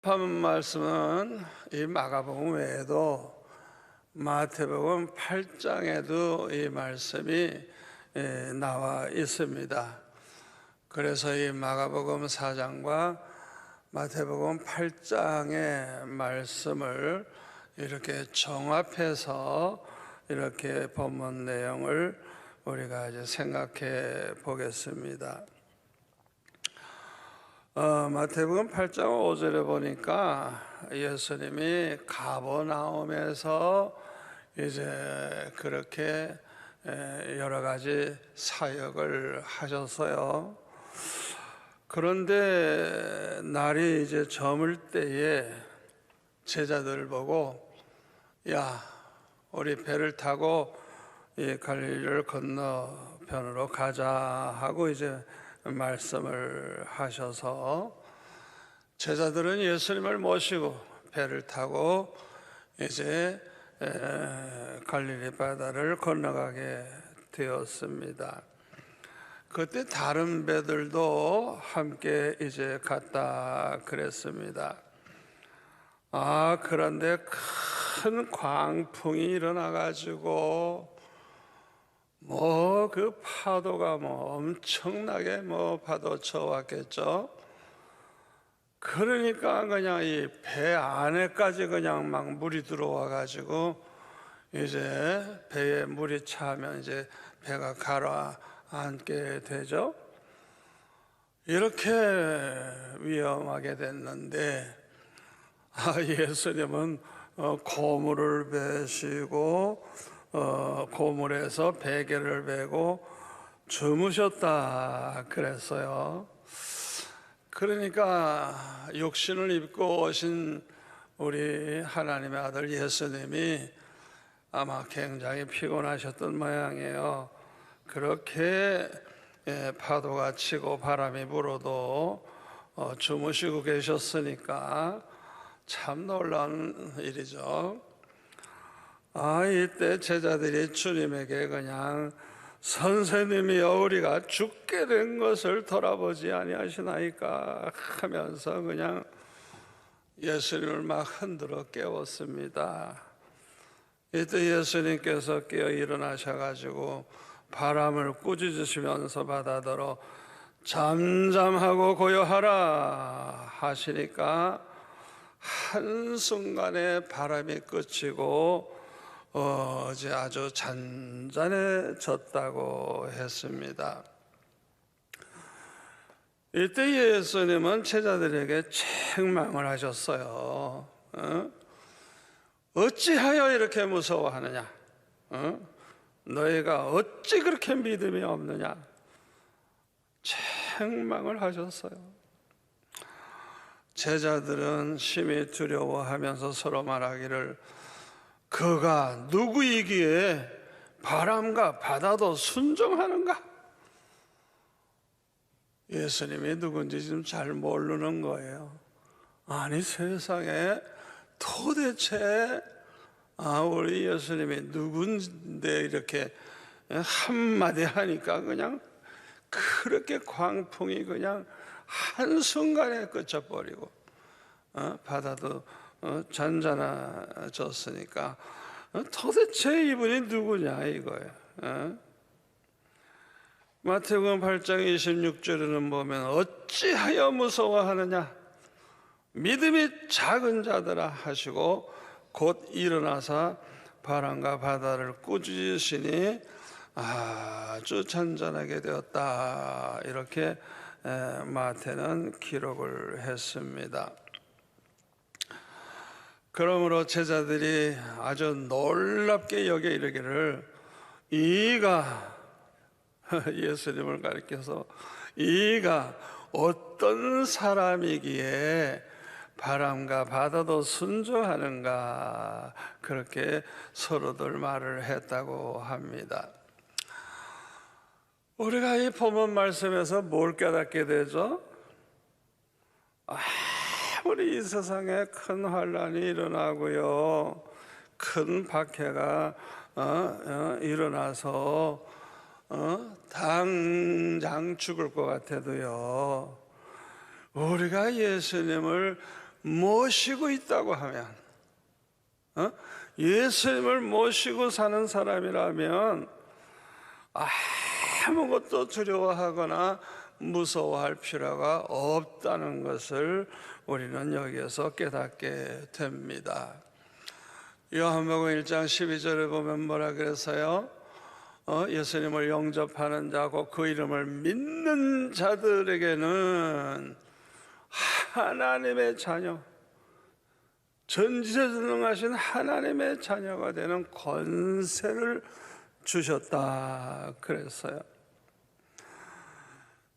본 말씀은 이 마가복음 외에도 마태복음 8장에도 이 말씀이 나와 있습니다. 그래서 이 마가복음 4장과 마태복음 8장의 말씀을 이렇게 정합해서 이렇게 본문 내용을 우리가 이제 생각해 보겠습니다. 마태복음 8장 5절에 보니까 예수님이 가버나움에서 이제 그렇게 여러 가지 사역을 하셨어요. 그런데 날이 이제 저물 때에 제자들 보고, 야, 우리 배를 타고 이 갈릴리를 건너편으로 가자 하고 이제 말씀을 하셔서 제자들은 예수님을 모시고 배를 타고 이제 갈릴리 바다를 건너가게 되었습니다. 그때 다른 배들도 함께 이제 갔다 그랬습니다. 그런데 큰 광풍이 일어나 가지고 그 파도가 엄청나게 파도 쳐왔겠죠. 그러니까 그냥 이 배 안에까지 그냥 막 물이 들어와 가지고 이제 배에 물이 차면 이제 배가 가라앉게 되죠. 이렇게 위험하게 됐는데 예수님은 고물을 베시고 고물에서 베개를 베고 주무셨다 그랬어요. 그러니까 육신을 입고 오신 우리 하나님의 아들 예수님이 아마 굉장히 피곤하셨던 모양이에요. 그렇게 파도가 치고 바람이 불어도 주무시고 계셨으니까 참 놀라운 일이죠. 이때 제자들이 주님에게 그냥 선생님이여 우리가 죽게 된 것을 돌아보지 아니하시나이까 하면서 그냥 예수님을 막 흔들어 깨웠습니다. 이때 예수님께서 깨어 일어나셔가지고 바람을 꾸짖으시면서 바다더러 잠잠하고 고요하라 하시니까 한순간에 바람이 그치고 어제 아주 잔잔해졌다고 했습니다. 이때 예수님은 제자들에게 책망을 하셨어요. 어찌하여 이렇게 무서워하느냐? 너희가 어찌 그렇게 믿음이 없느냐? 책망을 하셨어요. 제자들은 심히 두려워하면서 서로 말하기를 그가 누구이기에 바람과 바다도 순종하는가? 예수님이 누군지 지금 잘 모르는 거예요. 아니 세상에 도대체 우리 예수님이 누군데 이렇게 한마디 하니까 그냥 그렇게 광풍이 그냥 한순간에 그쳐버리고 바다도 잔잔해졌으니까 도대체 이분이 누구냐 이거예요. 마태복음 8장 26절에는 보면 어찌하여 무서워하느냐 믿음이 작은 자들아 하시고 곧 일어나사 바람과 바다를 꾸짖으시니 아주 잔잔하게 되었다 이렇게 마태는 기록을 했습니다. 그러므로 제자들이 아주 놀랍게 여겨 이르기를 이가 예수님을 가리켜서 이가 어떤 사람이기에 바람과 바다도 순종하는가 그렇게 서로들 말을 했다고 합니다. 우리가 이 본문 말씀에서 뭘 깨닫게 되죠? 아무리 이 세상에 큰 환란이 일어나고요 큰 박해가 일어나서 당장 죽을 것 같아도요 우리가 예수님을 모시고 있다고 하면, 예수님을 모시고 사는 사람이라면 아무것도 두려워하거나 무서워할 필요가 없다는 것을 우리는 여기에서 깨닫게 됩니다. 요한복음 1장 12절에 보면 뭐라 그랬어요? 예수님을 영접하는 자고 그 이름을 믿는 자들에게는 하나님의 자녀, 전지전능하신 하나님의 자녀가 되는 권세를 주셨다 그랬어요.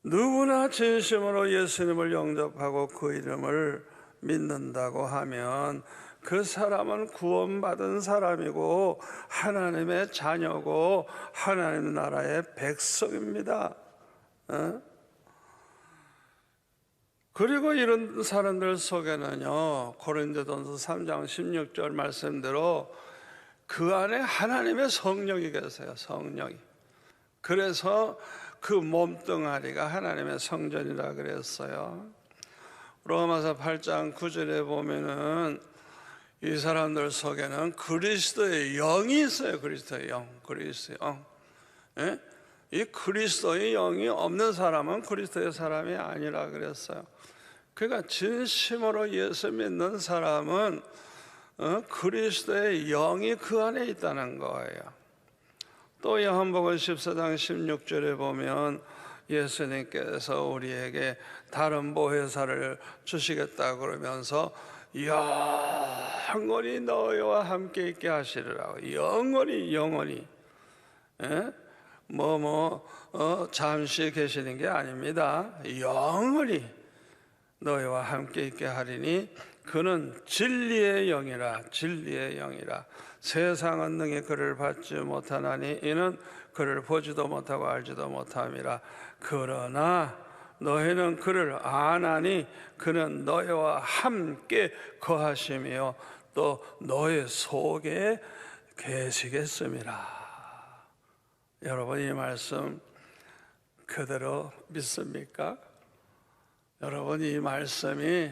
누구나 진심으로 예수님을 영접하고 그 이름을 믿는다고 하면 그 사람은 구원받은 사람이고 하나님의 자녀고 하나님 나라의 백성입니다. 그리고 이런 사람들 속에는요, 고린도전서 3장 16절 말씀대로 그 안에 하나님의 성령이 계세요. 성령이. 그래서 그 몸뚱아리가 하나님의 성전이라 그랬어요. 로마서 8장 9절에 보면은 이 사람들 속에는 그리스도의 영이 있어요. 그리스도의 영, 그리스도의 영. 예? 이 그리스도의 영이 없는 사람은 그리스도의 사람이 아니라 그랬어요. 그러니까 진심으로 예수 믿는 사람은 그리스도의 영이 그 안에 있다는 거예요. 또 요한복음 14장 16절에 보면 예수님께서 우리에게 다른 보혜사를 주시겠다 그러면서 영원히 너희와 함께 있게 하시리라고. 영원히 잠시 계시는 게 아닙니다. 영원히 너희와 함께 있게 하리니 그는 진리의 영이라. 세상은 능히 그를 받지 못하나니 이는 그를 보지도 못하고 알지도 못함이라. 그러나 너희는 그를 아나니 그는 너희와 함께 거하시며 또 너희 속에 계시겠음이라. 여러분, 이 말씀 그대로 믿습니까? 여러분, 이 말씀이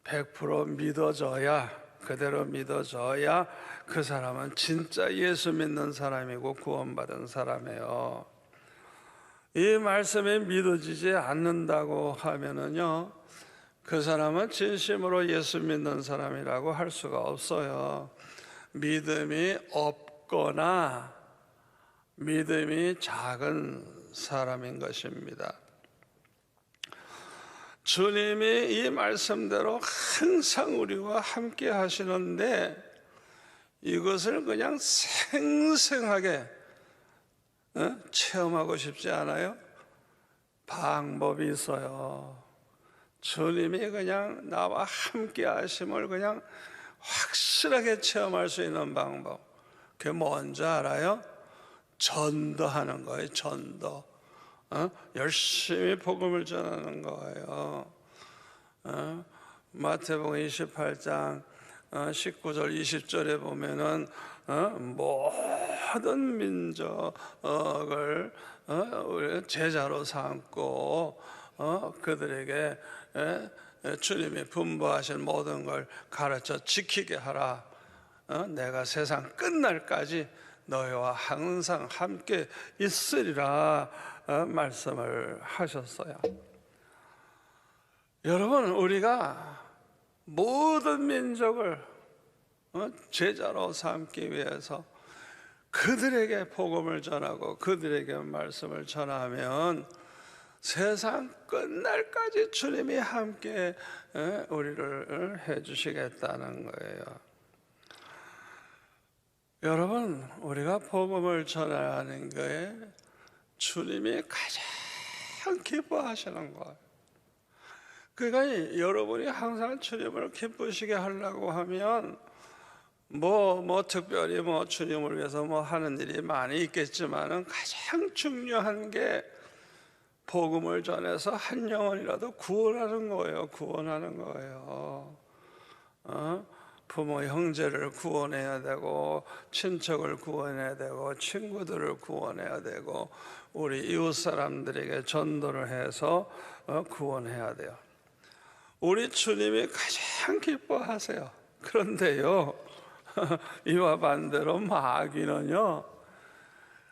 100% 믿어져야, 그대로 믿어져야 그 사람은 진짜 예수 믿는 사람이고 구원받은 사람이에요. 이 말씀이 믿어지지 않는다고 하면은요, 그 사람은 진심으로 예수 믿는 사람이라고 할 수가 없어요. 믿음이 없거나 믿음이 작은 사람인 것입니다. 주님이 이 말씀대로 항상 우리와 함께 하시는데 이것을 그냥 생생하게 체험하고 싶지 않아요? 방법이 있어요. 주님이 그냥 나와 함께 하심을 그냥 확실하게 체험할 수 있는 방법. 그게 뭔지 알아요? 전도하는 거예요. 전도. 열심히 복음을 전하는 거예요. 마태복음 28장 19절 20절에 보면은 모든 민족을 제자로 삼고 그들에게 주님이 분부하신 모든 걸 가르쳐 지키게 하라. 내가 세상 끝날까지 너희와 항상 함께 있으리라 말씀을 하셨어요. 여러분, 우리가 모든 민족을 제자로 삼기 위해서 그들에게 복음을 전하고 그들에게 말씀을 전하면 세상 끝날까지 주님이 함께 우리를 해주시겠다는 거예요. 여러분, 우리가 복음을 전하는 거에 주님이 가장 기뻐하시는 거예요. 그러니까 여러분이 항상 주님을 기쁘시게 하려고 하면 특별히 주님을 위해서 하는 일이 많이 있겠지만은 가장 중요한 게 복음을 전해서 한 영혼이라도 구원하는 거예요. 구원하는 거예요. 부모 형제를 구원해야 되고 친척을 구원해야 되고 친구들을 구원해야 되고 우리 이웃 사람들에게 전도를 해서 구원해야 돼요. 우리 주님이 가장 기뻐하세요. 그런데요, 이와 반대로 마귀는요,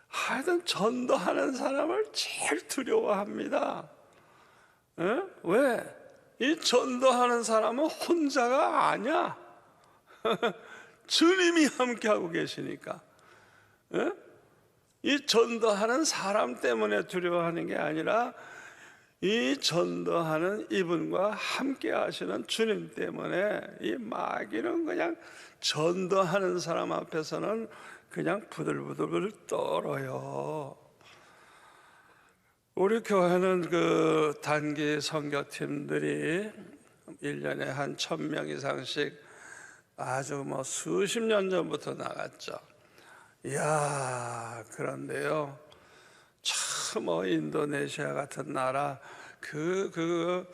하여튼 전도하는 사람을 제일 두려워합니다. 왜? 이 전도하는 사람은 혼자가 아니야. 주님이 함께하고 계시니까. 이 전도하는 사람 때문에 두려워하는 게 아니라 이 전도하는 이분과 함께 하시는 주님 때문에 이 마귀는 그냥 전도하는 사람 앞에서는 그냥 부들부들 떨어요. 우리 교회는 그 단기 선교팀들이 1년에 한 1000명 이상씩 아주 수십 년 전부터 나갔죠. 이야, 그런데요, 참 인도네시아 같은 나라 그런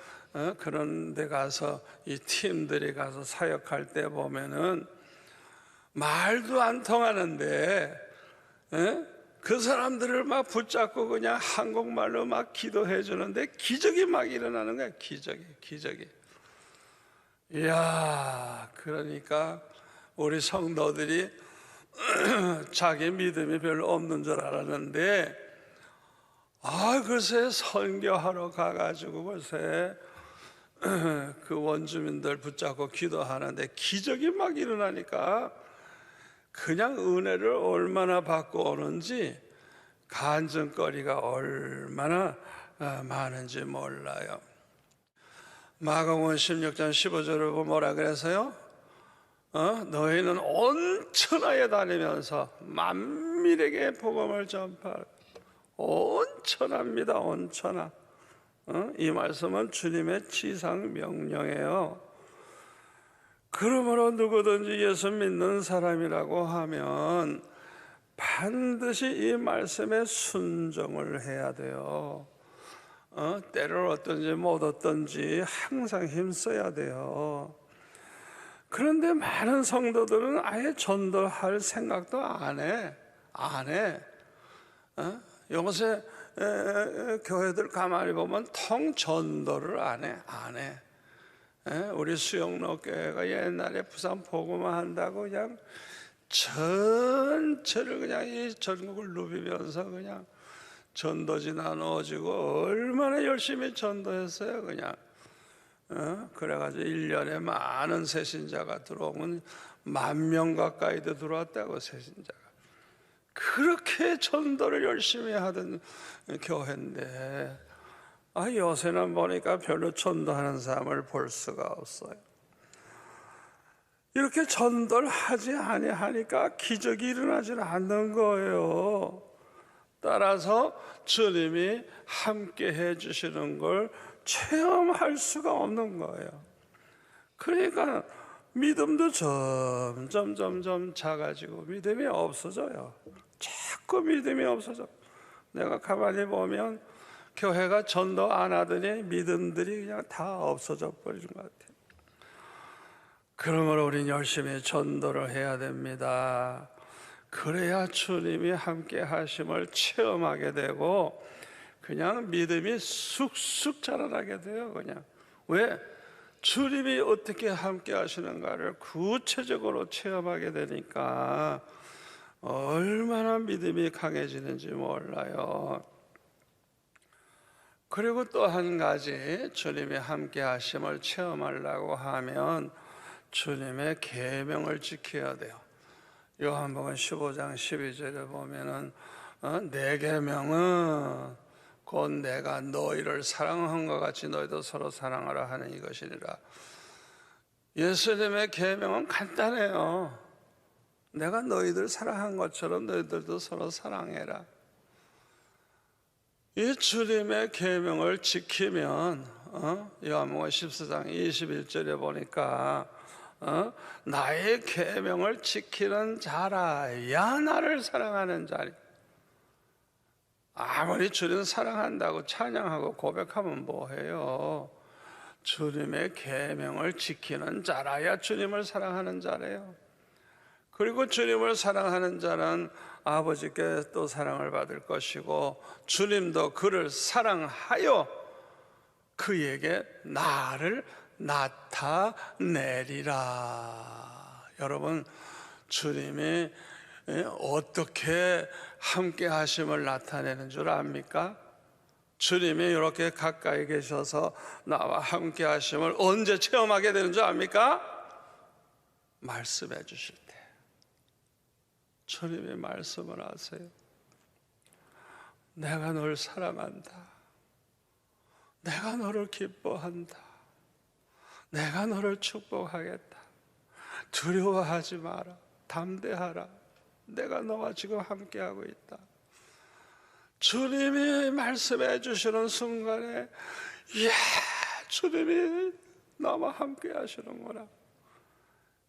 데 가서 이 팀들이 가서 사역할 때 보면은 말도 안 통하는데 그 사람들을 막 붙잡고 그냥 한국말로 막 기도해 주는데 기적이 막 일어나는 거야. 기적이. 이야, 그러니까 우리 성도들이 자기 믿음이 별로 없는 줄 알았는데, 글쎄 선교하러 가가지고 글쎄 그 원주민들 붙잡고 기도하는데 기적이 막 일어나니까 그냥 은혜를 얼마나 받고 오는지 간증거리가 얼마나 많은지 몰라요. 마가복음 16장 15절을 보면 뭐라 그래서요? 너희는 온 천하에 다니면서 만민에게 복음을 전파하라. 온 천하입니다. 온 천하. 이 말씀은 주님의 지상 명령이에요. 그러므로 누구든지 예수 믿는 사람이라고 하면 반드시 이 말씀에 순종을 해야 돼요. 때를 얻든지 못 얻든지 항상 힘써야 돼요. 그런데 많은 성도들은 아예 전도할 생각도 안 해. 요새 교회들 가만히 보면 통 전도를 안 해. 우리 수영로교회가 옛날에 부산 복음화 한다고 그냥 전체를 그냥 이 전국을 누비면서 그냥 전도지 나누어지고 얼마나 열심히 전도했어요. 그냥 그래가지고 1년에 많은 새신자가 들어오면 10,000명 가까이도 들어왔다고. 새신자가 그렇게 전도를 열심히 하던 교회인데 요새는 보니까 별로 전도하는 사람을 볼 수가 없어요. 이렇게 전도를 하지 아니하니까 기적이 일어나질 않는 거예요. 따라서 주님이 함께 해주시는 걸 체험할 수가 없는 거예요. 그러니까 믿음도 점점 작아지고 믿음이 없어져요. 자꾸 믿음이 없어져. 내가 가만히 보면 교회가 전도 안 하더니 믿음들이 그냥 다 없어져 버리는 것 같아요. 그러므로 우리는 열심히 전도를 해야 됩니다. 그래야 주님이 함께 하심을 체험하게 되고 그냥 믿음이 쑥쑥 자라나게 돼요. 그냥 왜? 주님이 어떻게 함께 하시는가를 구체적으로 체험하게 되니까 얼마나 믿음이 강해지는지 몰라요. 그리고 또 한 가지, 주님이 함께 하심을 체험하려고 하면 주님의 계명을 지켜야 돼요. 요한복음 15장 12절에 보면은 내 계명은 곧 내가 너희를 사랑한 것 같이 너희도 서로 사랑하라 하는 이것이니라. 예수님의 계명은 간단해요. 내가 너희들 사랑한 것처럼 너희들도 서로 사랑해라. 이 주님의 계명을 지키면 요한복음 14장 21절에 보니까 나의 계명을 지키는 자라야 나를 사랑하는 자리. 아무리 주님 사랑한다고 찬양하고 고백하면 뭐해요? 주님의 계명을 지키는 자라야 주님을 사랑하는 자래요. 그리고 주님을 사랑하는 자는 아버지께 또 사랑을 받을 것이고 주님도 그를 사랑하여 그에게 나를 나타내리라. 여러분, 주님이 어떻게 함께 하심을 나타내는 줄 압니까? 주님이 이렇게 가까이 계셔서 나와 함께 하심을 언제 체험하게 되는 줄 압니까? 말씀해 주실 때. 주님이 말씀을 하세요. 내가 널 사랑한다. 내가 너를 기뻐한다. 내가 너를 축복하겠다. 두려워하지 마라. 담대하라. 내가 너와 지금 함께하고 있다. 주님이 말씀해 주시는 순간에, 이야, 주님이 나와 함께 하시는구나.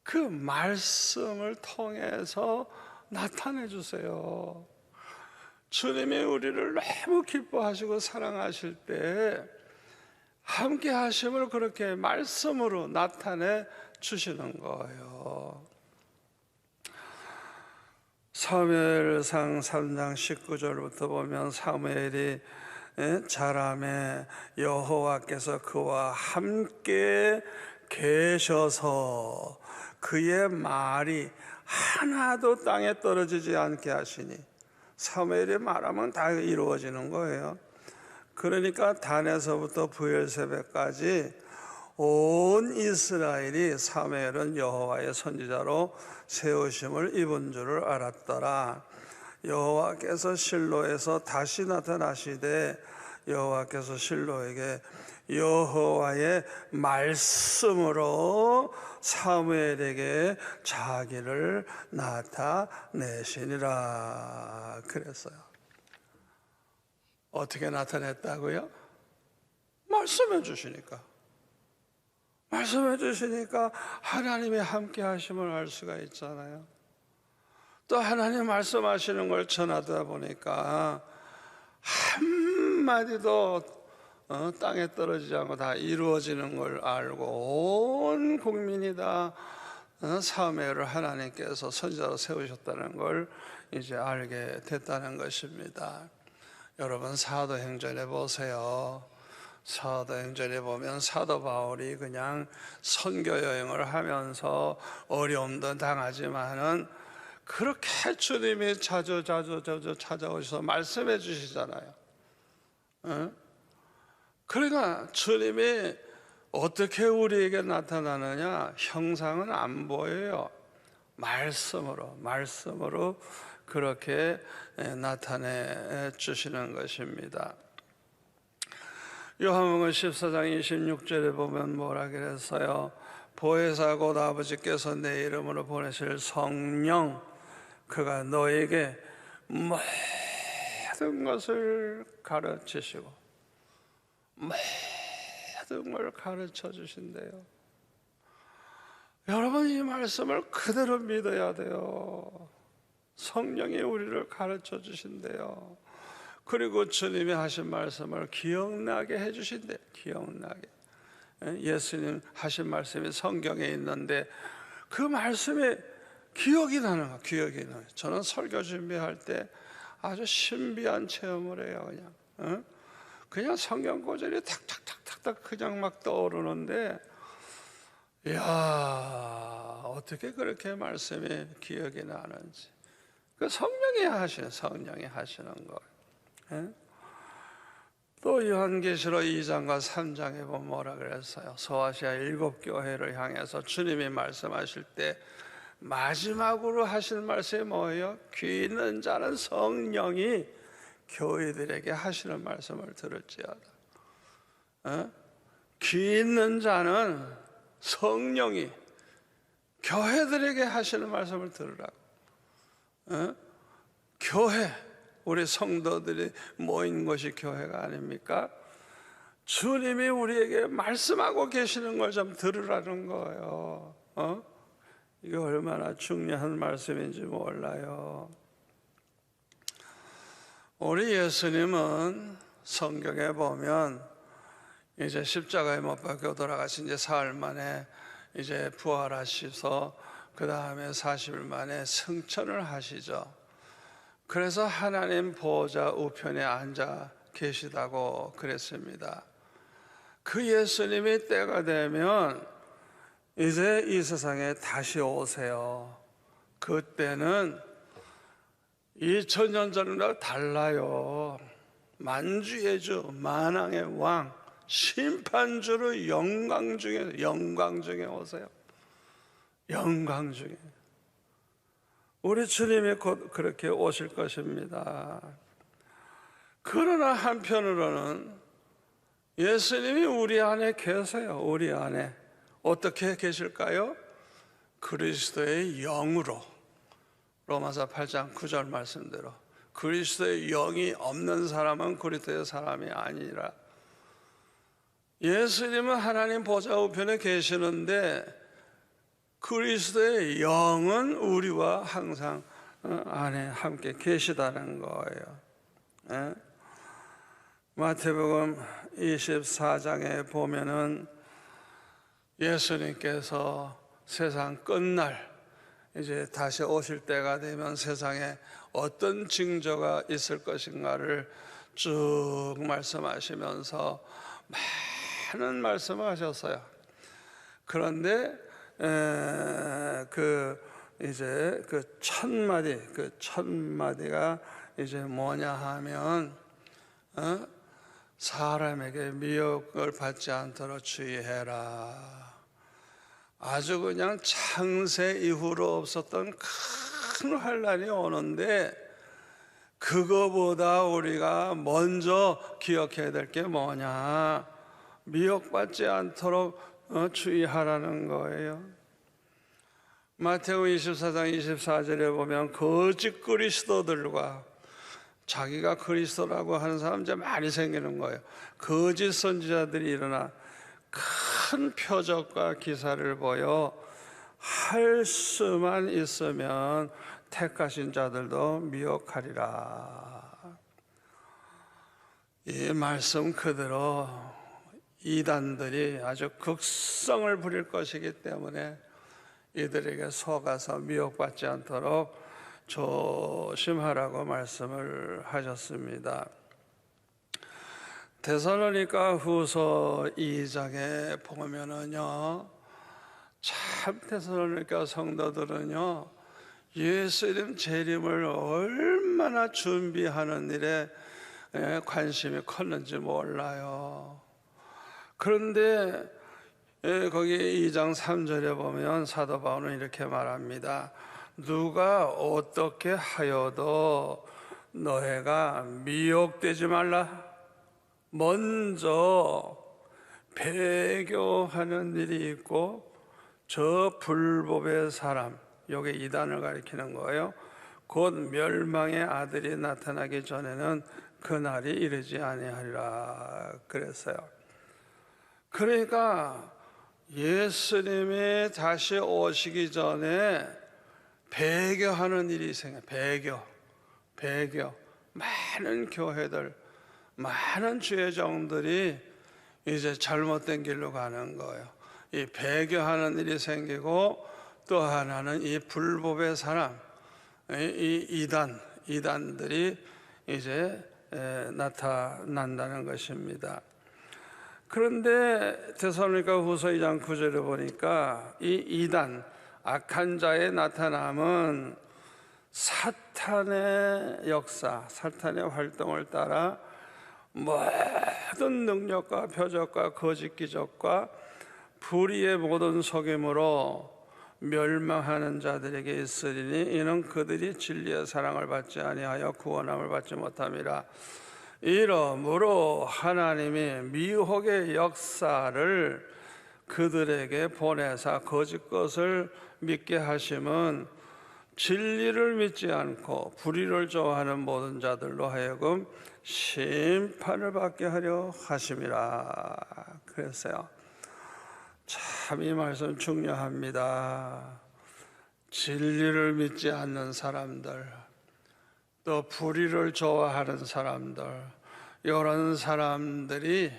그 말씀을 통해서 나타내 주세요. 주님이 우리를 너무 기뻐하시고 사랑하실 때 함께 하심을 그렇게 말씀으로 나타내 주시는 거예요. 사무엘상 3장 19절부터 보면 사무엘이 자라매 여호와께서 그와 함께 계셔서 그의 말이 하나도 땅에 떨어지지 않게 하시니, 사무엘이 말하면 다 이루어지는 거예요. 그러니까 단에서부터 브엘세바까지 온 이스라엘이 사무엘은 여호와의 선지자로 세우심을 입은 줄을 알았더라. 여호와께서 실로에서 다시 나타나시되 여호와께서 실로에게 여호와의 말씀으로 사무엘에게 자기를 나타내시니라 그랬어요. 어떻게 나타냈다고요? 말씀해 주시니까. 말씀해 주시니까 하나님의 함께 하심을 알 수가 있잖아요. 또 하나님 말씀하시는 걸 전하다 보니까 한마디도 땅에 떨어지지 않고 다 이루어지는 걸 알고 온 국민이 다 사무엘을 하나님께서 선지자로 세우셨다는 걸 이제 알게 됐다는 것입니다. 여러분, 사도행전에 보세요. 사도행전에 보면 사도 바울이 그냥 선교 여행을 하면서 어려움도 당하지만은 그렇게 주님이 자주 찾아오셔서 말씀해 주시잖아요. 그러니까 주님이 어떻게 우리에게 나타나느냐? 형상은 안 보여요. 말씀으로 그렇게 나타내 주시는 것입니다. 요한복음 14장 26절에 보면 뭐라 그랬어요? 보혜사 곧 아버지께서 내 이름으로 보내실 성령, 그가 너에게 모든 것을 가르치시고 모든 걸 가르쳐 주신대요. 여러분, 이 말씀을 그대로 믿어야 돼요. 성령이 우리를 가르쳐 주신대요. 그리고 주님이 하신 말씀을 기억나게 해주신대요. 기억나게. 예수님 하신 말씀이 성경에 있는데 그 말씀이 기억이 나는 거예요. 기억이 나요. 저는 설교 준비할 때 아주 신비한 체험을 해요. 그냥 성경 구절이 탁탁탁탁탁 그냥 막 떠오르는데, 이야, 어떻게 그렇게 말씀이 기억이 나는지. 그 성령이 하시는 거예요. 또 요한계시록 2장과 3장에 보면 뭐라 그랬어요? 소아시아 7교회를 향해서 주님이 말씀하실 때 마지막으로 하실 말씀이 뭐예요? 귀 있는 자는 성령이 교회들에게 하시는 말씀을 들을지어다. 귀 있는 자는 성령이 교회들에게 하시는 말씀을 들으라고. 교회, 우리 성도들이 모인 것이 교회가 아닙니까? 주님이 우리에게 말씀하고 계시는 걸 좀 들으라는 거예요. 이게 얼마나 중요한 말씀인지 몰라요. 우리 예수님은 성경에 보면 이제 십자가에 못 박혀 돌아가신 지 사흘 만에 이제 부활하셔서 그 다음에 40일 만에 승천을 하시죠. 그래서 하나님 보호자 우편에 앉아 계시다고 그랬습니다. 그 예수님이 때가 되면 이제 이 세상에 다시 오세요. 그때는 2000년 전이랑 달라요. 만주의 주, 만왕의 왕, 심판주로 영광 중에 오세요. 영광 중에. 우리 주님이 곧 그렇게 오실 것입니다. 그러나 한편으로는 예수님이 우리 안에 계세요. 우리 안에. 어떻게 계실까요? 그리스도의 영으로. 로마서 8장 9절 말씀대로 그리스도의 영이 없는 사람은 그리스도의 사람이 아니라, 예수님은 하나님 보좌 우편에 계시는데 그리스도의 영은 우리와 항상 안에 함께 계시다는 거예요. 마태복음 24장에 보면은 예수님께서 세상 끝날 이제 다시 오실 때가 되면 세상에 어떤 징조가 있을 것인가를 쭉 말씀하시면서 많은 말씀을 하셨어요. 그런데 이제 그 첫 마디가 이제 뭐냐 하면 사람에게 미혹을 받지 않도록 주의해라. 아주 그냥 창세 이후로 없었던 큰 환란이 오는데, 그거보다 우리가 먼저 기억해야 될 게 뭐냐, 미혹받지 않도록 주의하라는 거예요. 마태복음 24장 24절에 보면 거짓 그리스도들과, 자기가 그리스도라고 하는 사람 이제 많이 생기는 거예요. 거짓 선지자들이 일어나 큰 표적과 기사를 보여 할 수만 있으면 택하신 자들도 미혹하리라. 이 말씀 그대로 이단들이 아주 극성을 부릴 것이기 때문에 이들에게 속아서 미혹받지 않도록 조심하라고 말씀을 하셨습니다. 데살로니가 후서 2장에 보면은요, 참 데살로니가 성도들은요 예수님 재림을 얼마나 준비하는 일에 관심이 컸는지 몰라요. 그런데 거기 2장 3절에 보면 사도 바울은 이렇게 말합니다. 누가 어떻게 하여도 너희가 미혹되지 말라. 먼저 배교하는 일이 있고 저 불법의 사람, 여기 이단을 가리키는 거예요. 곧 멸망의 아들이 나타나기 전에는 그날이 이르지 아니하리라 그랬어요. 그러니까 예수님이 다시 오시기 전에 배교하는 일이 생겨요. 배교. 많은 교회들, 많은 주의종들이 이제 잘못된 길로 가는 거예요. 이 배교하는 일이 생기고, 또 하나는 이 불법의 사람, 이 이단들이 이제 나타난다는 것입니다. 그런데 데살로니가 후서 2장 9절에 보니까 이 이단, 악한 자의 나타남은 사탄의 역사, 사탄의 활동을 따라 모든 능력과 표적과 거짓 기적과 불의의 모든 속임으로 멸망하는 자들에게 있으리니 이는 그들이 진리의 사랑을 받지 아니하여 구원함을 받지 못함이라. 이러므로 하나님이 미혹의 역사를 그들에게 보내사 거짓 것을 믿게 하심은 진리를 믿지 않고 불의를 좋아하는 모든 자들로 하여금 심판을 받게 하려 하심이라 그랬어요. 참 이 말씀 중요합니다. 진리를 믿지 않는 사람들, 또 불의를 좋아하는 사람들, 이런 사람들이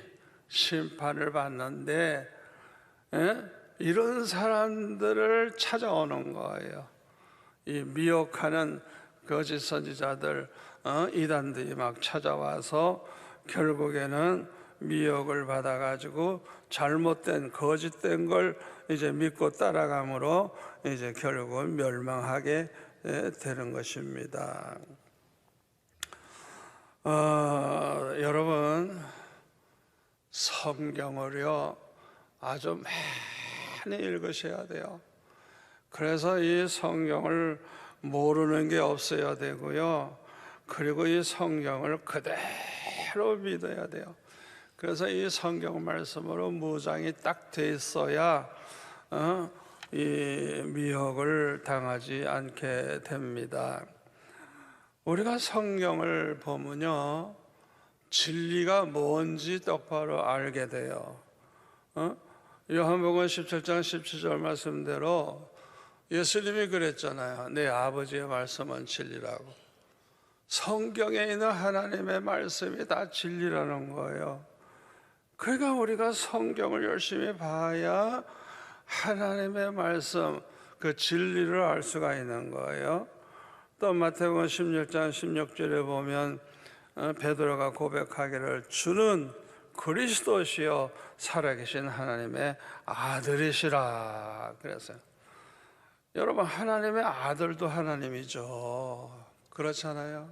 심판을 받는데 이런 사람들을 찾아오는 거예요. 이 미혹하는 거짓 선지자들, 이단들이 막 찾아와서 결국에는 미혹을 받아가지고 잘못된 거짓된 걸 이제 믿고 따라감으로 이제 결국은 멸망하게 되는 것입니다. 여러분, 성경을요 아주 많이 읽으셔야 돼요. 그래서 이 성경을 모르는 게 없어야 되고요. 그리고 이 성경을 그대로 믿어야 돼요. 그래서 이 성경 말씀으로 무장이 딱 돼 있어야 이 미혹을 당하지 않게 됩니다. 우리가 성경을 보면요 진리가 뭔지 똑바로 알게 돼요. 요한복음 17장 17절 말씀대로 예수님이 그랬잖아요. 내 아버지의 말씀은 진리라고. 성경에 있는 하나님의 말씀이 다 진리라는 거예요. 그러니까 우리가 성경을 열심히 봐야 하나님의 말씀, 그 진리를 알 수가 있는 거예요. 또 마태복음 16장 16절에 보면 베드로가 고백하기를 주는 그리스도시요 살아계신 하나님의 아들이시라 그랬어요. 여러분, 하나님의 아들도 하나님이죠. 그렇잖아요.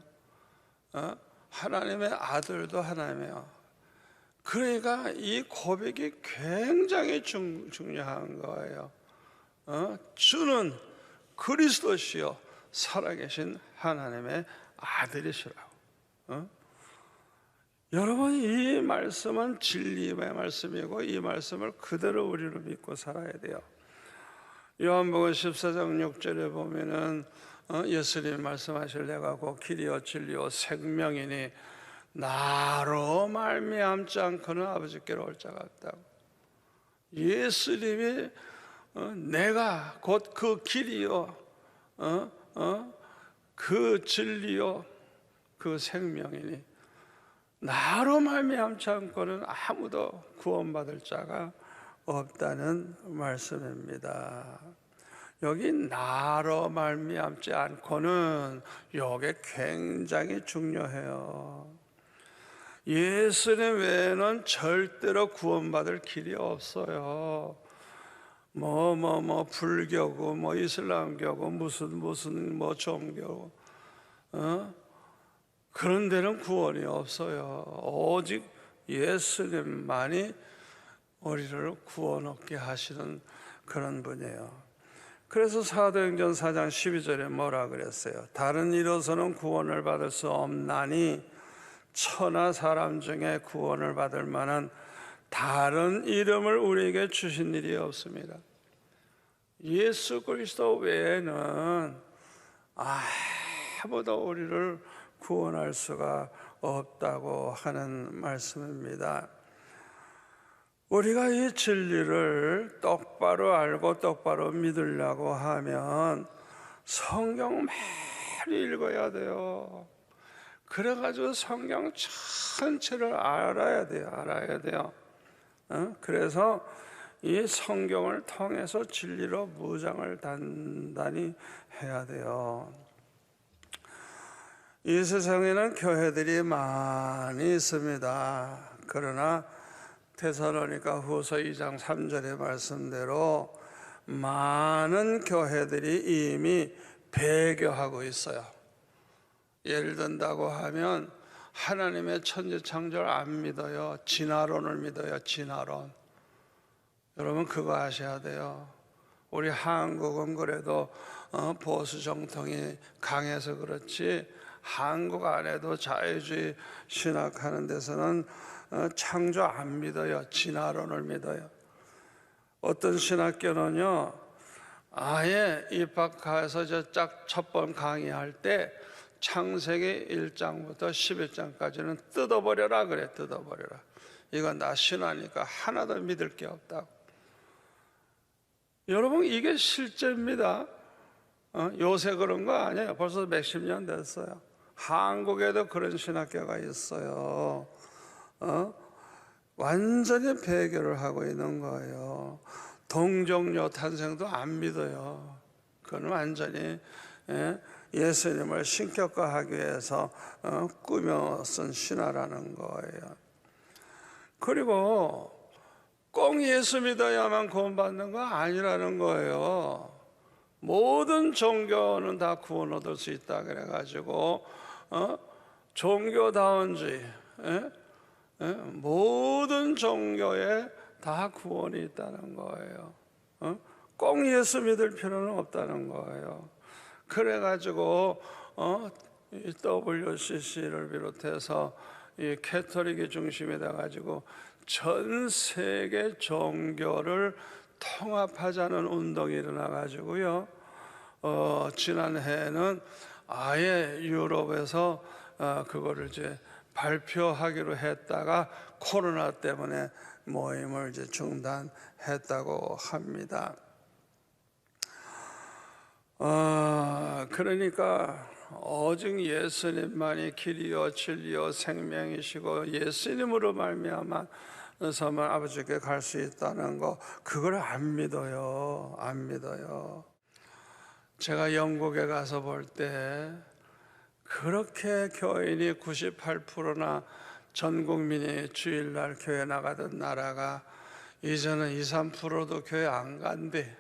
하나님의 아들도 하나님이에요. 그러니까 이 고백이 굉장히 중요한 거예요. 주는 그리스도시요 살아계신 하나님의 아들이시라고. 여러분, 이 말씀은 진리의 말씀이고 이 말씀을 그대로 우리로 믿고 살아야 돼요. 요한복음 14장 6절에 보면은 예수님 말씀하실 내가 곧 길이요 진리요 생명이니 나로 말미암지 않고는 아버지께로 올 자가 없다고. 예수님이 내가 곧 그 길이요 그 진리요 그 생명이니 나로 말미암지 않고는 아무도 구원받을 자가 없다는 말씀입니다. 여기 나로 말미암지 않고는 이게 굉장히 중요해요. 예수님 외에는 절대로 구원받을 길이 없어요. 불교고 이슬람교고 무슨 종교고 그런 데는 구원이 없어요. 오직 예수님만이 우리를 구원 얻게 하시는 그런 분이에요. 그래서 사도행전 4장 12절에 뭐라 그랬어요? 다른 이로서는 구원을 받을 수 없나니 천하 사람 중에 구원을 받을 만한 다른 이름을 우리에게 주신 일이 없습니다. 예수 그리스도 외에는 아무도 우리를 구원할 수가 없다고 하는 말씀입니다. 우리가 이 진리를 똑바로 알고 똑바로 믿으려고 하면 성경 많이 읽어야 돼요. 그래가지고 성경 전체를 알아야 돼요. 그래서 이 성경을 통해서 진리로 무장을 단단히 해야 돼요. 이 세상에는 교회들이 많이 있습니다. 그러나 데살로니가 후서 2장 3절의 말씀대로 많은 교회들이 이미 배교하고 있어요. 예를 든다고 하면 하나님의 천지창조를 안 믿어요. 진화론을 믿어요. 진화론. 여러분 그거 아셔야 돼요. 우리 한국은 그래도 보수 정통이 강해서 그렇지 한국 안에도 자유주의 신학하는 데서는 창조 안 믿어요. 진화론을 믿어요. 어떤 신학교는요 아예 입학해서 첫 번 강의할 때 창세기 1장부터 11장까지는 뜯어버려라 그래. 뜯어버려라. 이건 나 신하니까 하나도 믿을 게 없다고. 여러분 이게 실제입니다. 요새 그런 거 아니에요. 벌써 몇십 년 됐어요. 한국에도 그런 신학교가 있어요. 완전히 배교를 하고 있는 거예요. 동정녀 탄생도 안 믿어요. 그건 완전히 예수님을 신격화하기 위해서 꾸며 쓴 신화라는 거예요. 그리고 꼭 예수 믿어야만 구원받는 거 아니라는 거예요. 모든 종교는 다 구원 얻을 수 있다 그래가지고 종교다운주의, 모든 종교에 다 구원이 있다는 거예요. 꼭 예수 믿을 필요는 없다는 거예요. 그래가지고 이 WCC를 비롯해서 이 캐톨릭이 중심이 돼가지고 전 세계 종교를 통합하자는 운동이 일어나가지고요. 지난해에는 아예 유럽에서 그거를 이제 발표하기로 했다가 코로나 때문에 모임을 이제 중단했다고 합니다. 그러니까 오직 예수님만이 길이요 진리요 생명이시고 예수님으로 말미암아 서만 아버지께 갈 수 있다는 거, 그걸 안 믿어요. 안 믿어요. 제가 영국에 가서 볼 때 그렇게 교인이 98%나 전 국민이 주일날 교회 나가던 나라가 이제는 2, 3%도 교회 안 간대.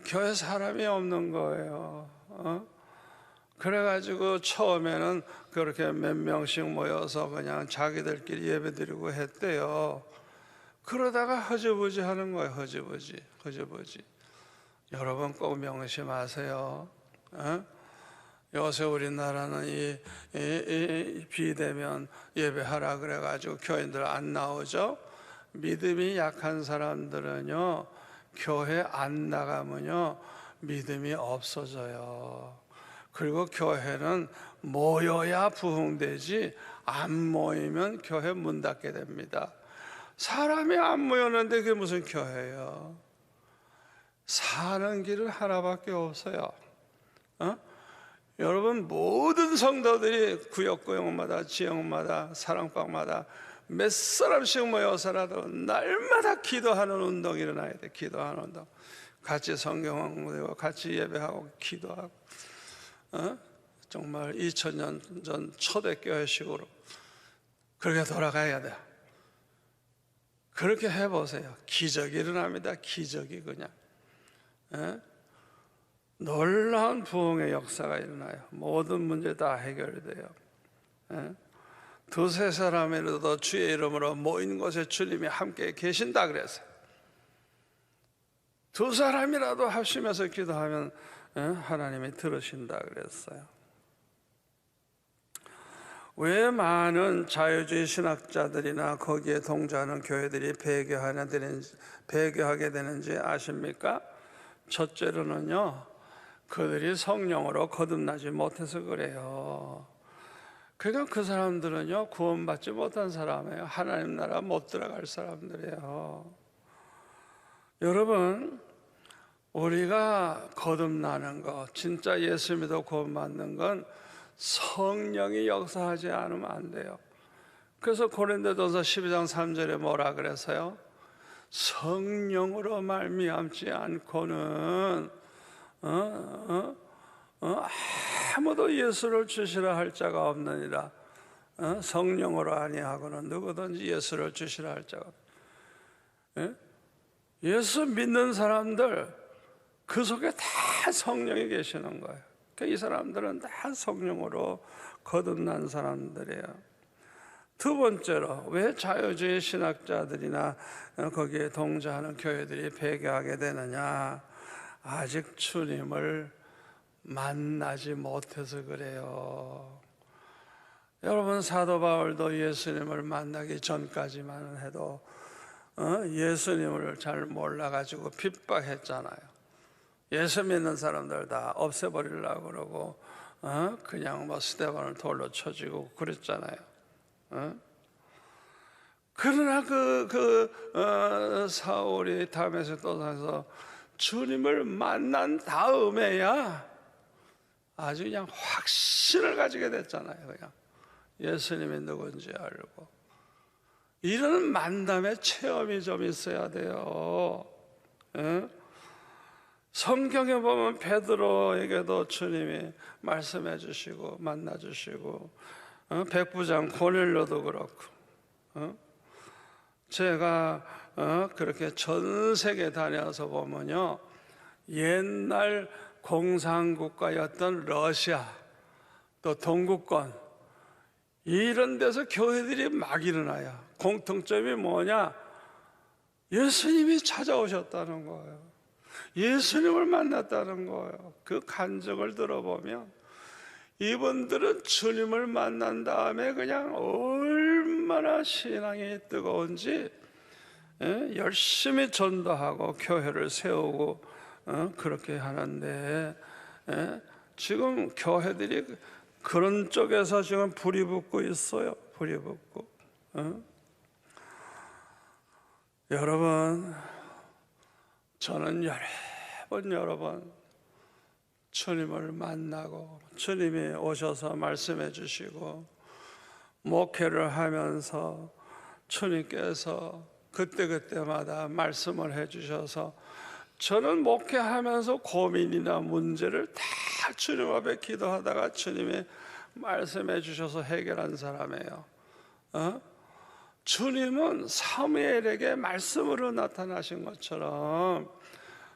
교회 사람이 없는 거예요. 그래가지고 처음에는 그렇게 몇 명씩 모여서 그냥 자기들끼리 예배드리고 했대요. 그러다가 허지부지 하는 거예요. 허지부지. 여러분 꼭 명심하세요. 요새 우리나라는 이 비대면 예배하라 그래가지고 교인들 안 나오죠. 믿음이 약한 사람들은요, 교회 안 나가면요 믿음이 없어져요. 그리고 교회는 모여야 부흥되지 안 모이면 교회 문 닫게 됩니다. 사람이 안 모였는데 그게 무슨 교회예요? 사는 길은 하나밖에 없어요. 여러분 모든 성도들이 구역구역마다 지역마다 사랑방마다 몇 사람씩 모여서라도 날마다 기도하는 운동이 일어나야 돼. 기도하는 운동. 같이 성경 읽고 같이 예배하고 기도하고 정말 2000년 전 초대교회식으로 그렇게 돌아가야 돼. 그렇게 해보세요. 기적이 일어납니다. 기적이 그냥 놀라운 부흥의 역사가 일어나요. 모든 문제 다 해결돼요. 두세 사람이라도 주의 이름으로 모인 곳에 주님이 함께 계신다 그랬어요. 두 사람이라도 합심해서 기도하면 하나님이 들으신다 그랬어요. 왜 많은 자유주의 신학자들이나 거기에 동조하는 교회들이 배교하게 되는지 아십니까? 첫째로는요, 그들이 성령으로 거듭나지 못해서 그래요. 그러니까 그 사람들은요 구원받지 못한 사람이에요. 하나님 나라 못 들어갈 사람들이에요. 여러분, 우리가 거듭나는 것, 진짜 예수 믿어 구원받는 건 성령이 역사하지 않으면 안 돼요. 그래서 고린도전서 12장 3절에 뭐라 그래서요? 성령으로 말미암지 않고는 아무도 예수를 주시라 할 자가 없느니라. 성령으로 아니하고는 누구든지 예수를 주시라 할 자가 없느니라. 예수 믿는 사람들 그 속에 다 성령이 계시는 거예요. 그러니까 이 사람들은 다 성령으로 거듭난 사람들이에요. 두 번째로, 왜 자유주의 신학자들이나 거기에 동조하는 교회들이 배교하게 되느냐? 아직 주님을 만나지 못해서 그래요. 여러분, 사도 바울도 예수님을 만나기 전까지만 해도 예수님을 잘 몰라가지고 핍박했잖아요. 예수 믿는 사람들 다 없애버리려고 그러고 그냥 뭐 스데반을 돌로 쳐주고 그랬잖아요. 그러나 사울이 다메섹 도상에서 주님을 만난 다음에야 아주 그냥 확신을 가지게 됐잖아요. 그냥 예수님이 누군지 알고. 이런 만남의 체험이 좀 있어야 돼요. 성경에 보면 베드로에게도 주님이 말씀해 주시고 만나 주시고 백부장 고넬료도 그렇고 제가 그렇게 전 세계 다녀서 보면요, 옛날 공산국가였던 러시아, 또 동구권 이런 데서 교회들이 막 일어나요. 공통점이 뭐냐? 예수님이 찾아오셨다는 거예요. 예수님을 만났다는 거예요. 그 간증을 들어보면 이분들은 주님을 만난 다음에 그냥 얼마나 신앙이 뜨거운지 열심히 전도하고 교회를 세우고 그렇게 하는데, 지금 교회들이 그런 쪽에서 지금 불이 붙고 있어요. 불이 붙고. 여러분, 저는 여러 번 주님을 만나고 주님이 오셔서 말씀해 주시고 목회를 하면서 주님께서 그때그때마다 말씀을 해 주셔서 저는 목회하면서 고민이나 문제를 다 주님 앞에 기도하다가 주님이 말씀해 주셔서 해결한 사람이에요. 주님은 사무엘에게 말씀으로 나타나신 것처럼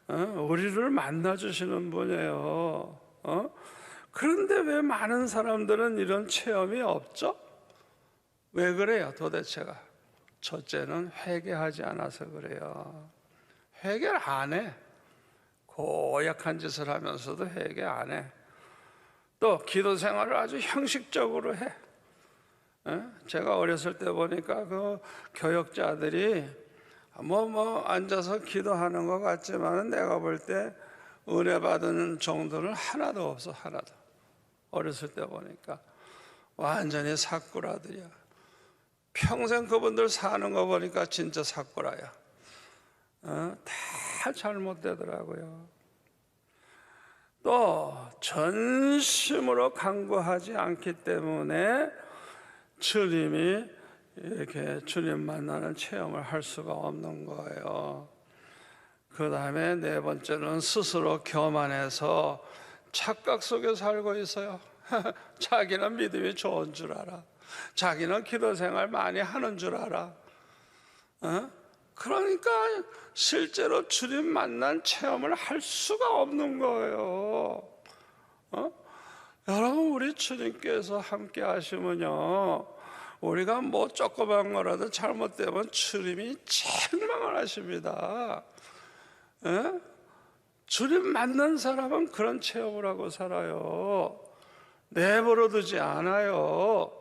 우리를 만나주시는 분이에요. 그런데 왜 많은 사람들은 이런 체험이 없죠? 왜 그래요 도대체가? 첫째는 회개하지 않아서 그래요. 회개를 안 해. 고약한 짓을 하면서도 회개 안 해. 또 기도 생활을 아주 형식적으로 해. 제가 어렸을 때 보니까 그 교역자들이 앉아서 기도하는 것 같지만 내가 볼 때 은혜 받은 정도는 하나도 없어. 하나도. 어렸을 때 보니까 완전히 사꾸라들이야. 평생 그분들 사는 거 보니까 진짜 사꾸라야. 다 잘못되더라고요. 또 전심으로 간구하지 않기 때문에 주님이 이렇게 주님 만나는 체험을 할 수가 없는 거예요. 그 다음에 네 번째는 스스로 교만해서 착각 속에 살고 있어요. 자기는 믿음이 좋은 줄 알아. 자기는 기도 생활 많이 하는 줄 알아. 그러니까 실제로 주님 만난 체험을 할 수가 없는 거예요. 여러분, 우리 주님께서 함께 하시면요, 우리가 뭐 조그만 거라도 잘못되면 주님이 책망을 하십니다. 주님 만난 사람은 그런 체험을 하고 살아요. 내버려 두지 않아요.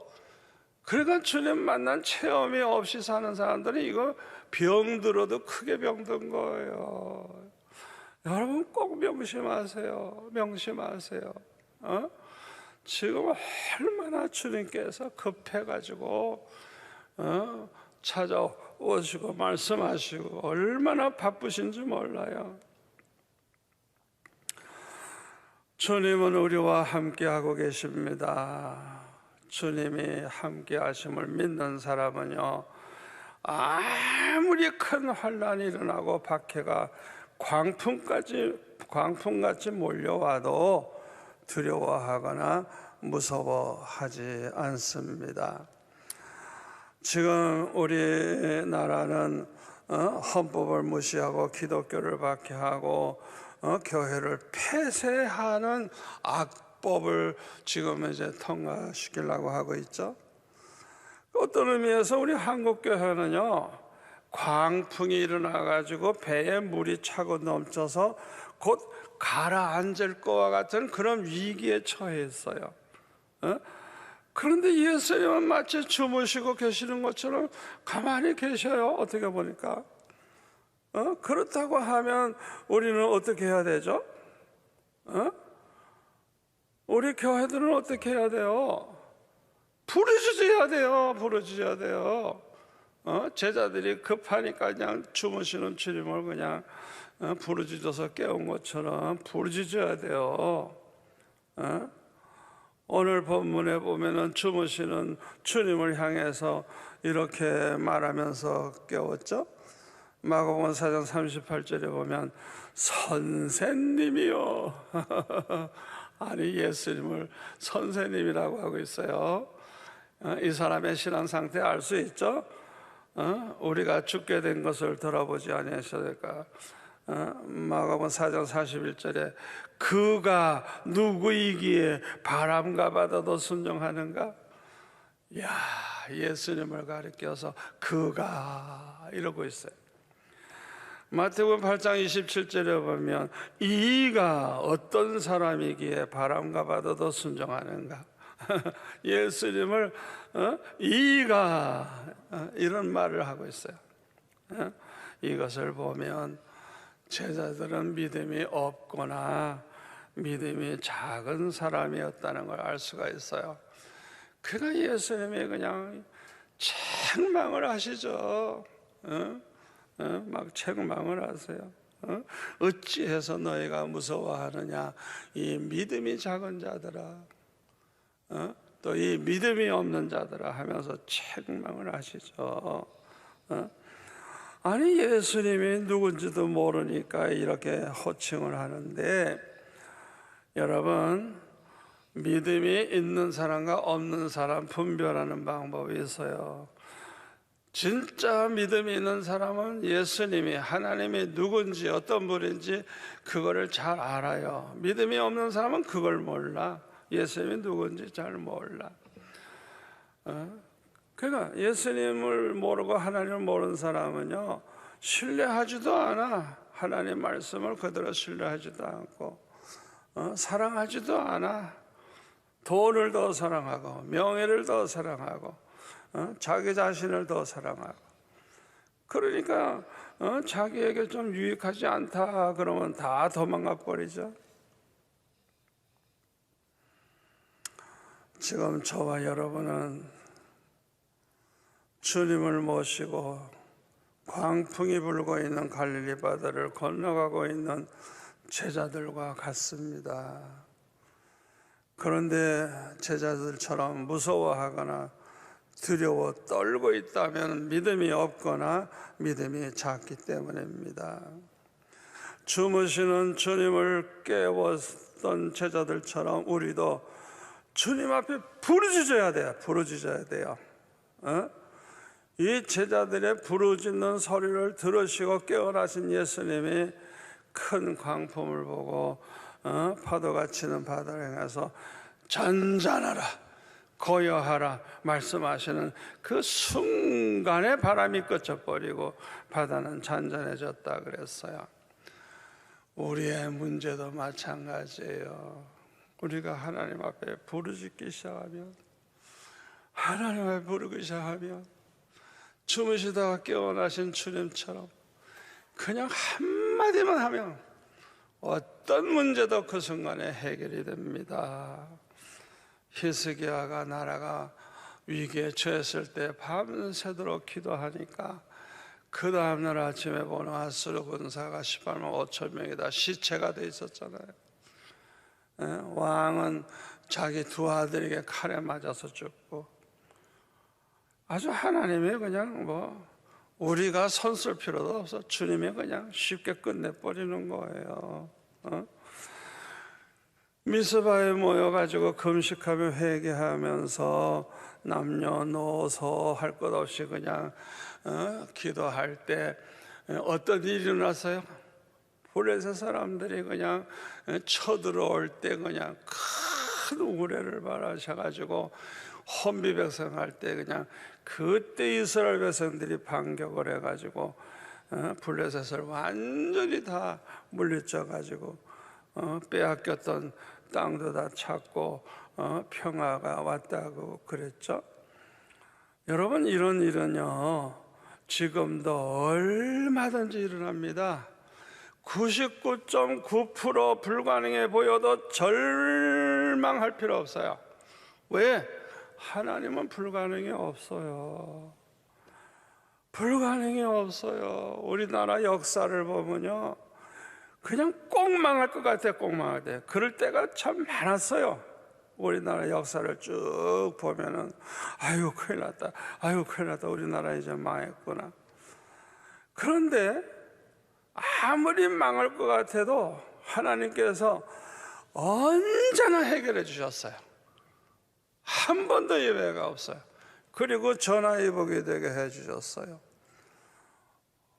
그러니까 주님 만난 체험이 없이 사는 사람들은 이거 병들어도 크게 병든 거예요. 여러분 꼭 명심하세요. 명심하세요. 지금 얼마나 주님께서 급해가지고 찾아오시고 말씀하시고 얼마나 바쁘신지 몰라요. 주님은 우리와 함께하고 계십니다. 주님이 함께 하심을 믿는 사람은요, 아무리 큰 환난이 일어나고 박해가 광풍같이 몰려와도 두려워하거나 무서워하지 않습니다. 지금 우리나라는 헌법을 무시하고 기독교를 박해하고 교회를 폐쇄하는 악법을 지금 이제 통과시키려고 하고 있죠. 어떤 의미에서 우리 한국 교회는요, 광풍이 일어나가지고 배에 물이 차고 넘쳐서 곧 가라앉을 것과 같은 그런 위기에 처해 있어요. 그런데 예수님은 마치 주무시고 계시는 것처럼 가만히 계셔요. 어떻게 보니까. 그렇다고 하면 우리는 어떻게 해야 되죠? 우리 교회들은 어떻게 해야 돼요? 부르짖어야 돼요. 부르짖어야 돼요. 제자들이 급하니까 그냥 주무시는 주님을 그냥 부르짖어서 깨운 것처럼 부르짖어야 돼요. 오늘 본문에 보면은 주무시는 주님을 향해서 이렇게 말하면서 깨웠죠. 마가복음 4장 38절에 보면 선생님이요. 아니, 예수님을 선생님이라고 하고 있어요. 이 사람의 신앙 상태 알 수 있죠? 우리가 죽게 된 것을 돌아보지 아니하셨을까? 마가복음 4장 41절에 그가 누구이기에 바람과 바다도 순종하는가? 야, 예수님을 가리켜서 그가 이러고 있어요. 마태복음 8장 27절에 보면 이가 어떤 사람이기에 바람과 바다도 순종하는가? 예수님을 이가 이런 말을 하고 있어요. 이것을 보면 제자들은 믿음이 없거나 믿음이 작은 사람이었다는 걸 알 수가 있어요. 그러나 예수님이 그냥 책망을 하시죠. 막 책망을 하세요. 어찌해서 너희가 무서워하느냐 이 믿음이 작은 자들아, 또 이 믿음이 없는 자들아 하면서 책망을 하시죠. 아니 예수님이 누군지도 모르니까 이렇게 호칭을 하는데, 여러분 믿음이 있는 사람과 없는 사람 분별하는 방법이 있어요. 진짜 믿음이 있는 사람은 예수님이 하나님이 누군지 어떤 분인지 그거를 잘 알아요. 믿음이 없는 사람은 그걸 몰라. 예수님이 누군지 잘 몰라. 그러니까 예수님을 모르고 하나님을 모르는 사람은요 신뢰하지도 않아. 하나님 말씀을 그대로 신뢰하지도 않고 사랑하지도 않아. 돈을 더 사랑하고 명예를 더 사랑하고 자기 자신을 더 사랑하고, 그러니까 자기에게 좀 유익하지 않다 그러면 다 도망가 버리죠. 지금 저와 여러분은 주님을 모시고 광풍이 불고 있는 갈릴리 바다를 건너가고 있는 제자들과 같습니다. 그런데 제자들처럼 무서워하거나 두려워 떨고 있다면 믿음이 없거나 믿음이 작기 때문입니다. 주무시는 주님을 깨웠던 제자들처럼 우리도 주님 앞에 부르짖어야 돼요. 부르짖어야 돼요. 이 제자들의 부르짖는 소리를 들으시고 깨어나신 예수님이 큰 광풍을 보고 파도가 치는 바다를 향해서 잔잔하라 고요하라 말씀하시는 그 순간에 바람이 그쳐버리고 바다는 잔잔해졌다 그랬어요. 우리의 문제도 마찬가지예요. 우리가 하나님 앞에 부르짖기 시작하면, 하나님 앞에 부르기 시작하면 주무시다가 깨어나신 주님처럼 그냥 한마디만 하면 어떤 문제도 그 순간에 해결이 됩니다. 히스기야가 나라가 위기에 처했을 때 밤새도록 기도하니까 그 다음날 아침에 보는 아수르 군사가 18만 5천 명이다 시체가 돼 있었잖아요. 왕은 자기 두 아들에게 칼에 맞아서 죽고, 아주 하나님이 그냥 우리가 손쓸 필요도 없어. 주님이 그냥 쉽게 끝내버리는 거예요. 미스바에 모여가지고 금식하며 회개하면서 남녀노소 할 것 없이 그냥 기도할 때 어떤 일이 일어났어요? 블레셋 사람들이 그냥 쳐들어올 때 그냥 큰 우레를 발하셔가지고 혼비 백성할 때 그냥 그때 이스라엘 백성들이 반격을 해가지고 블레셋을 완전히 다 물리쳐가지고 빼앗겼던 땅도 다 찾고 평화가 왔다고 그랬죠. 여러분 이런 일은요 지금도 얼마든지 일어납니다. 99.9% 불가능해 보여도 절망할 필요 없어요. 왜? 하나님은 불가능이 없어요. 불가능이 없어요. 우리나라 역사를 보면요 그냥 꼭 망할 것 같아요. 꼭 망할 때. 그럴 때가 참 많았어요. 우리나라 역사를 쭉 보면은 아유 큰일 났다, 아유 큰일 났다, 우리나라 이제 망했구나. 그런데 아무리 망할 것 같아도 하나님께서 언제나 해결해 주셨어요. 한 번도 예외가 없어요. 그리고 전화위복이 되게 해주셨어요.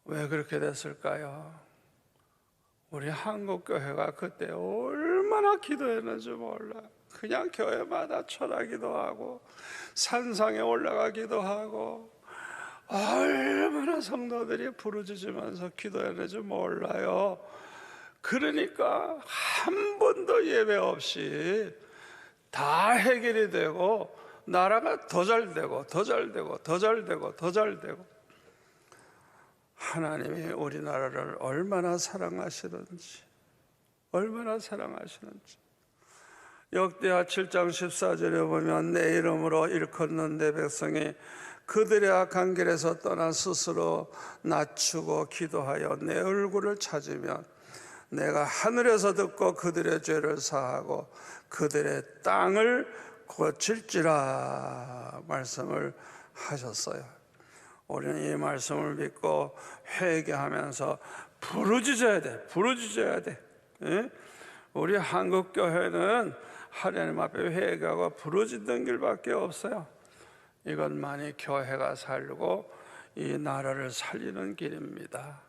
왜 그렇게 됐을까요? 우리 한국교회가 그때 얼마나 기도했는지 몰라. 그냥 교회마다 철학기도 하고 산상에 올라가기도 하고 얼마나 성도들이 부르짖으면서 기도했는지 몰라요. 그러니까 한 번도 예배 없이 다 해결이 되고 나라가 더 잘 되고 더 잘 되고 더 잘 되고 더 잘 되고, 하나님이 우리나라를 얼마나 사랑하시는지, 얼마나 사랑하시는지. 역대하 7장 14절에 보면 내 이름으로 일컫는 내 백성이 그들의 악한 길에서 떠나 스스로 낮추고 기도하여 내 얼굴을 찾으면 내가 하늘에서 듣고 그들의 죄를 사하고 그들의 땅을 고칠지라 말씀을 하셨어요. 우리는 이 말씀을 믿고 회개하면서 부르짖어야 돼. 부르짖어야 돼. 예? 우리 한국교회는 하나님 앞에 회개하고 부르짖는 길밖에 없어요. 이것만이 교회가 살고 이 나라를 살리는 길입니다.